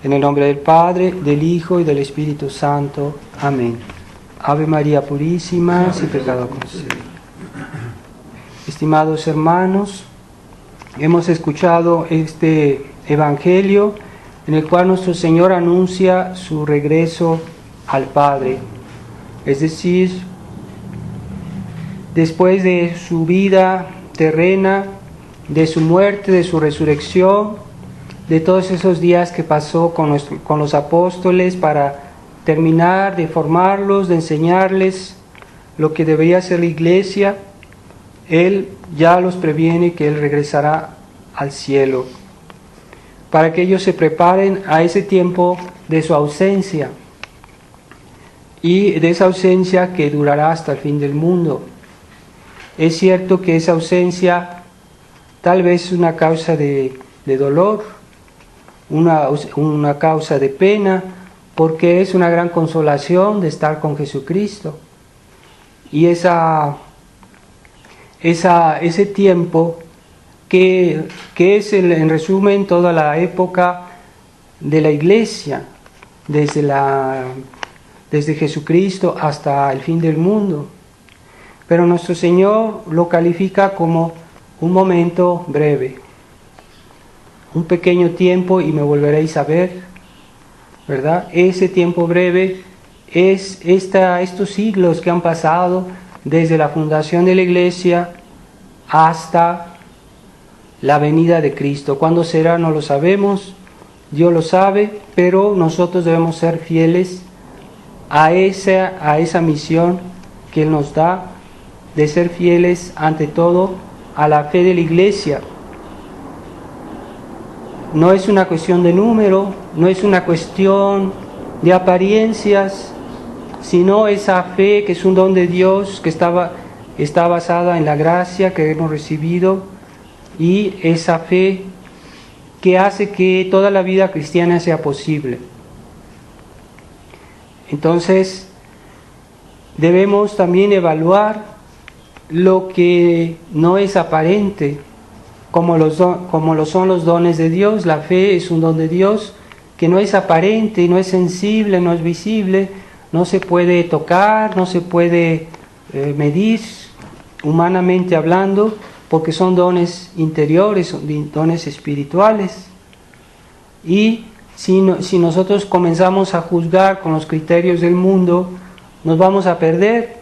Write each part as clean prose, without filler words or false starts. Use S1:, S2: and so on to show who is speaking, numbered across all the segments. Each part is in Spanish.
S1: En el nombre del Padre, del Hijo y del Espíritu Santo. Amén. Ave María Purísima, sin pecado concebida. Estimados hermanos, hemos escuchado este Evangelio en el cual nuestro Señor anuncia su regreso al Padre. Es decir, después de su vida terrena, de su muerte, de su resurrección, de todos esos días que pasó con los apóstoles para terminar de formarlos, de enseñarles lo que debería ser la iglesia, Él ya los previene que Él regresará al cielo, para que ellos se preparen a ese tiempo de su ausencia, y de esa ausencia que durará hasta el fin del mundo. Es cierto que esa ausencia tal vez es una causa de dolor, una causa de pena, porque es una gran consolación de estar con Jesucristo. Y ese tiempo que es en resumen toda la época de la iglesia, desde Jesucristo hasta el fin del mundo. Pero nuestro Señor lo califica como un momento breve, un pequeño tiempo y me volveréis a ver, ¿verdad? Ese tiempo breve es estos siglos que han pasado desde la fundación de la iglesia hasta la venida de Cristo. ¿Cuándo será? No lo sabemos, Dios lo sabe, pero nosotros debemos ser fieles a esa misión que Él nos da, de ser fieles ante todo a la fe de la iglesia. No es una cuestión de número, no es una cuestión de apariencias, sino esa fe que es un don de Dios, que está basada en la gracia que hemos recibido, y esa fe que hace que toda la vida cristiana sea posible. Entonces, debemos también evaluar lo que no es aparente, como lo son los dones de Dios. La fe es un don de Dios que no es aparente, no es sensible, no es visible, no se puede tocar, no se puede medir humanamente hablando, porque son dones interiores, son dones espirituales. Y si nosotros comenzamos a juzgar con los criterios del mundo, nos vamos a perder,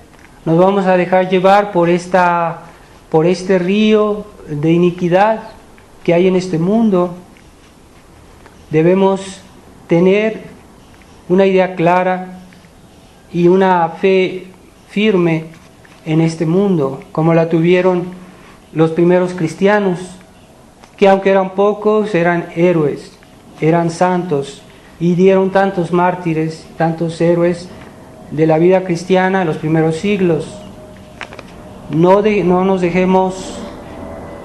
S1: nos vamos a dejar llevar por este río de iniquidad que hay en este mundo. Debemos tener una idea clara y una fe firme en este mundo, como la tuvieron los primeros cristianos, que aunque eran pocos, eran héroes, eran santos, y dieron tantos mártires, tantos héroes de la vida cristiana en los primeros siglos. No nos dejemos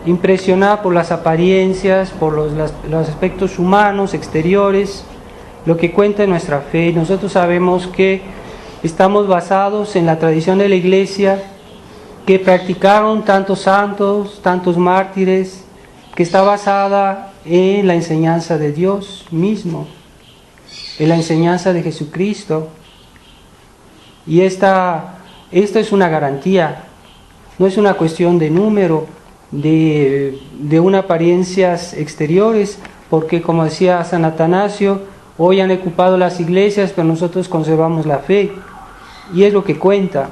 S1: impresionar por las apariencias, por los aspectos humanos, exteriores. Lo que cuenta es nuestra fe. Nosotros sabemos que estamos basados en la tradición de la iglesia, que practicaron tantos santos, tantos mártires, que está basada en la enseñanza de Dios mismo, en la enseñanza de Jesucristo. Y esta es una garantía, no es una cuestión de número, de unas apariencias exteriores, porque como decía San Atanasio, hoy han ocupado las iglesias, pero nosotros conservamos la fe, y es lo que cuenta.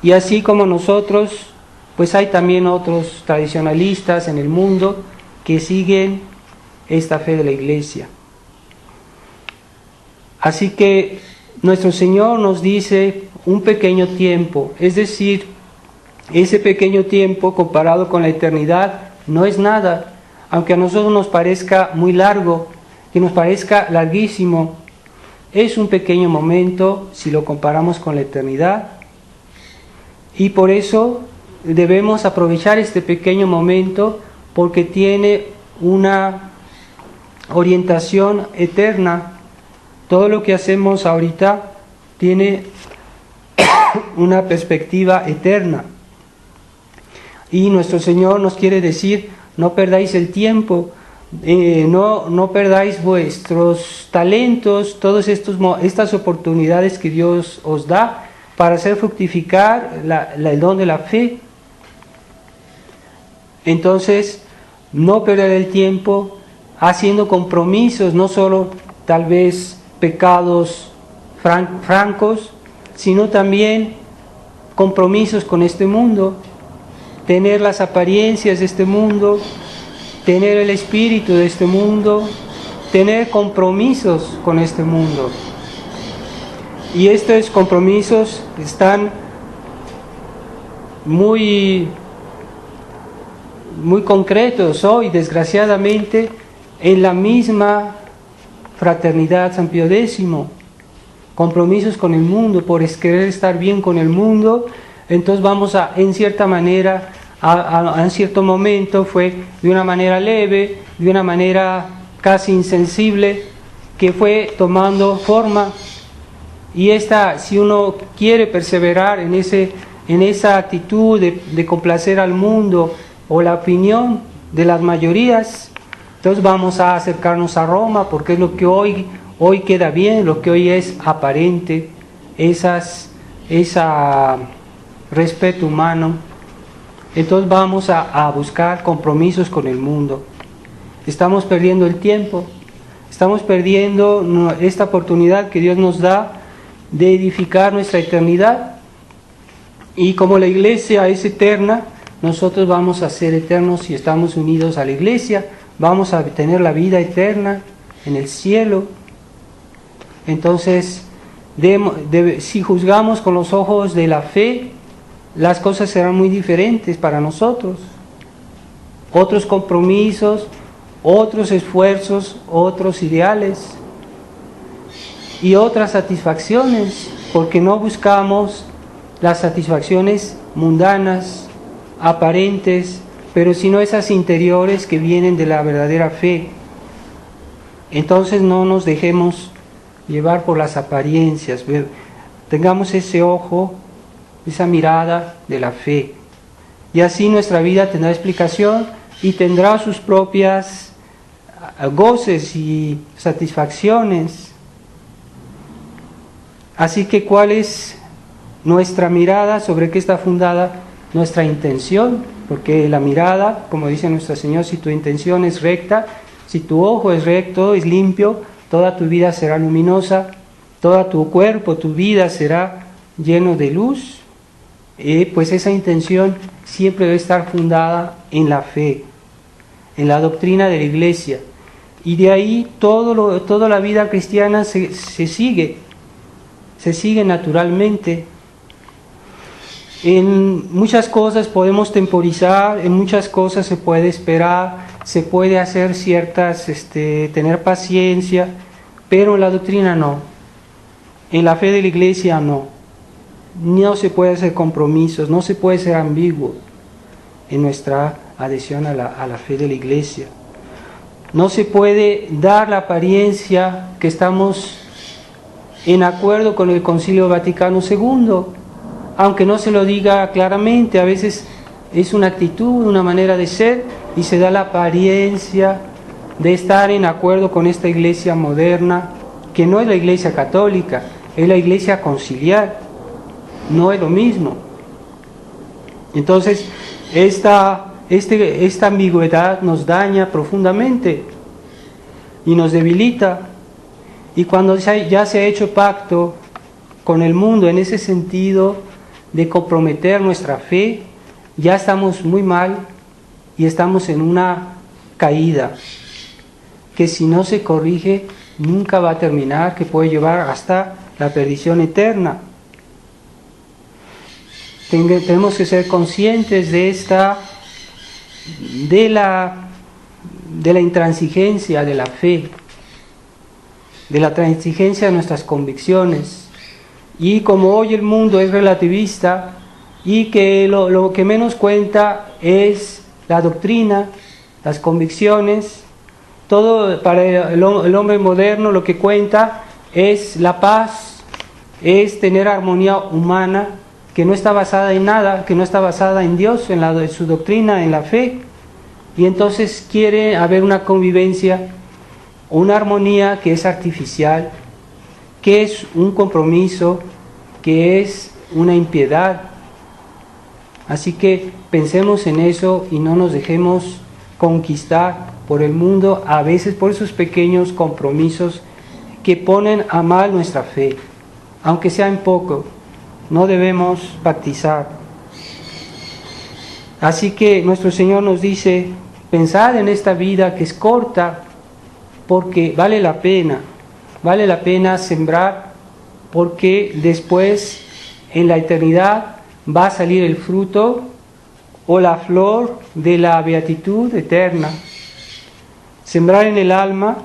S1: Y así como nosotros, pues hay también otros tradicionalistas en el mundo que siguen esta fe de la iglesia. Así que nuestro Señor nos dice un pequeño tiempo, es decir, ese pequeño tiempo comparado con la eternidad no es nada, aunque a nosotros nos parezca muy largo, que nos parezca larguísimo, es un pequeño momento si lo comparamos con la eternidad. Y por eso debemos aprovechar este pequeño momento, porque tiene una orientación eterna. Todo lo que hacemos ahorita tiene una perspectiva eterna. Y nuestro Señor nos quiere decir, no perdáis el tiempo, no perdáis vuestros talentos, todas estas oportunidades que Dios os da para hacer fructificar el don de la fe. Entonces, no perder el tiempo haciendo compromisos, no solo tal vez pecados francos, sino también compromisos con este mundo, tener las apariencias de este mundo, tener el espíritu de este mundo, tener compromisos con este mundo. Y estos compromisos están muy concretos hoy, desgraciadamente, en la misma fraternidad San Pío X. Compromisos con el mundo, por querer estar bien con el mundo. Entonces vamos en cierta manera, en cierto momento fue de una manera leve, de una manera casi insensible, que fue tomando forma. Y si uno quiere perseverar en esa actitud de complacer al mundo o la opinión de las mayorías, entonces vamos a acercarnos a Roma, porque es lo que hoy queda bien, lo que hoy es aparente, esa respeto humano. Entonces vamos a buscar compromisos con el mundo. Estamos perdiendo el tiempo, estamos perdiendo esta oportunidad que Dios nos da de edificar nuestra eternidad. Y como la iglesia es eterna, nosotros vamos a ser eternos si estamos unidos a la iglesia, vamos a tener la vida eterna en el cielo. Entonces, si juzgamos con los ojos de la fe, las cosas serán muy diferentes para nosotros. Otros compromisos, otros esfuerzos, otros ideales y otras satisfacciones, porque no buscamos las satisfacciones mundanas, aparentes, pero sino esas interiores que vienen de la verdadera fe. Entonces no nos dejemos llevar por las apariencias, tengamos ese ojo, esa mirada de la fe, y así nuestra vida tendrá explicación y tendrá sus propias goces y satisfacciones. Así que, ¿cuál es nuestra mirada? ¿Sobre qué está fundada nuestra intención? Porque la mirada, como dice Nuestra Señora, si tu intención es recta, si tu ojo es recto, es limpio, toda tu vida será luminosa, todo tu cuerpo, tu vida será lleno de luz. Pues esa intención siempre debe estar fundada en la fe, en la doctrina de la Iglesia. Y de ahí toda la vida cristiana se sigue naturalmente. En muchas cosas podemos temporizar, en muchas cosas se puede esperar, se puede hacer tener paciencia, pero en la doctrina no. En la fe de la Iglesia no. No se puede hacer compromisos, no se puede ser ambiguo en nuestra adhesión a la fe de la Iglesia. No se puede dar la apariencia que estamos en acuerdo con el Concilio Vaticano II, aunque no se lo diga claramente. A veces es una actitud, una manera de ser, y se da la apariencia de estar en acuerdo con esta iglesia moderna, que no es la iglesia católica, es la iglesia conciliar, no es lo mismo. Entonces, esta ambigüedad nos daña profundamente y nos debilita. Y cuando ya se ha hecho pacto con el mundo en ese sentido de comprometer nuestra fe, ya estamos muy mal y estamos en una caída que, si no se corrige, nunca va a terminar, que puede llevar hasta la perdición eterna. Tenemos que ser conscientes de la intransigencia de la fe, de la transigencia de nuestras convicciones. Y como hoy el mundo es relativista y que lo que menos cuenta es la doctrina, las convicciones, todo para el hombre moderno lo que cuenta es la paz, es tener armonía humana que no está basada en nada, que no está basada en Dios, en su doctrina, en la fe. y entonces quiere haber una convivencia, una armonía que es artificial, que es un compromiso, que es una impiedad. Así que pensemos en eso y no nos dejemos conquistar por el mundo, a veces por esos pequeños compromisos que ponen a mal nuestra fe, aunque sea en poco. No debemos baptizar. Así que nuestro Señor nos dice, pensad en esta vida que es corta, porque vale la pena sembrar, porque después en la eternidad va a salir el fruto o la flor de la beatitud eterna. Sembrar en el alma,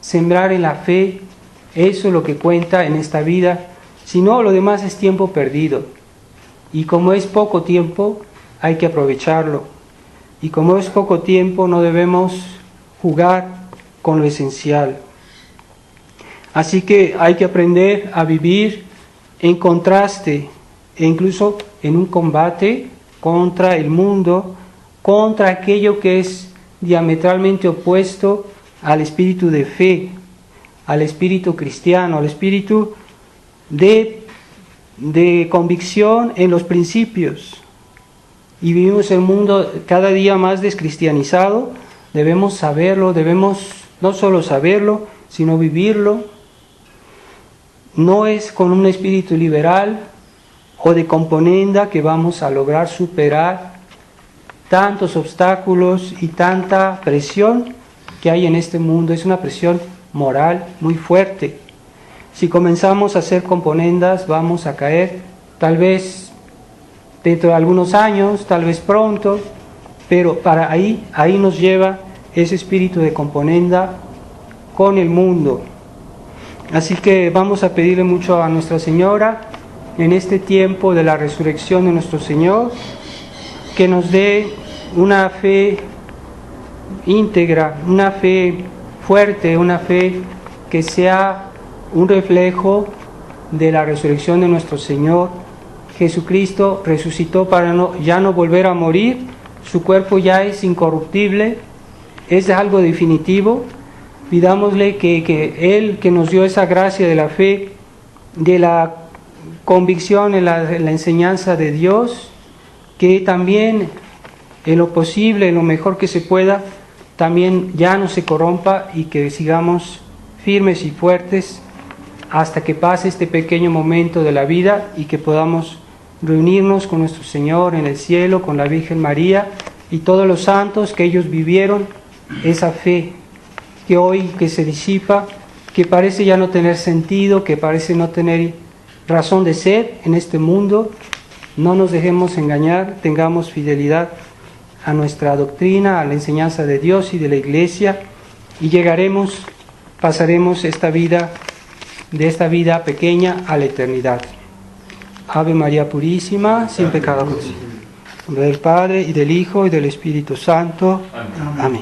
S1: sembrar en la fe, eso es lo que cuenta en esta vida. Si no, lo demás es tiempo perdido. Y como es poco tiempo, hay que aprovecharlo. Y como es poco tiempo, no debemos jugar con lo esencial. Así que hay que aprender a vivir en contraste e incluso en un combate contra el mundo, contra aquello que es diametralmente opuesto al espíritu de fe, al espíritu cristiano, al espíritu de convicción en los principios. Y vivimos en un mundo cada día más descristianizado. Debemos saberlo, debemos no solo saberlo, sino vivirlo. No es con un espíritu liberal o de componenda que vamos a lograr superar tantos obstáculos y tanta presión que hay en este mundo. Es una presión moral muy fuerte. Si comenzamos a hacer componendas, vamos a caer, tal vez dentro de algunos años, tal vez pronto, pero para ahí nos lleva ese espíritu de componenda con el mundo. Así que vamos a pedirle mucho a Nuestra Señora en este tiempo de la resurrección de nuestro Señor, que nos dé una fe íntegra, una fe fuerte, una fe que sea un reflejo de la resurrección de nuestro Señor. Jesucristo resucitó para ya no volver a morir, su cuerpo ya es incorruptible, es algo definitivo. Pidámosle que Él, que nos dio esa gracia de la fe, de la convicción en la enseñanza de Dios, que también en lo posible, en lo mejor que se pueda, también ya no se corrompa y que sigamos firmes y fuertes hasta que pase este pequeño momento de la vida y que podamos reunirnos con nuestro Señor en el cielo, con la Virgen María y todos los santos que ellos vivieron esa fe que hoy que se disipa, que parece ya no tener sentido, que parece no tener razón de ser en este mundo. No nos dejemos engañar, tengamos fidelidad a nuestra doctrina, a la enseñanza de Dios y de la Iglesia, y pasaremos de esta vida pequeña a la eternidad. Ave María Purísima, sin pecado concebida. En nombre del Padre, y del Hijo, y del Espíritu Santo. Amén.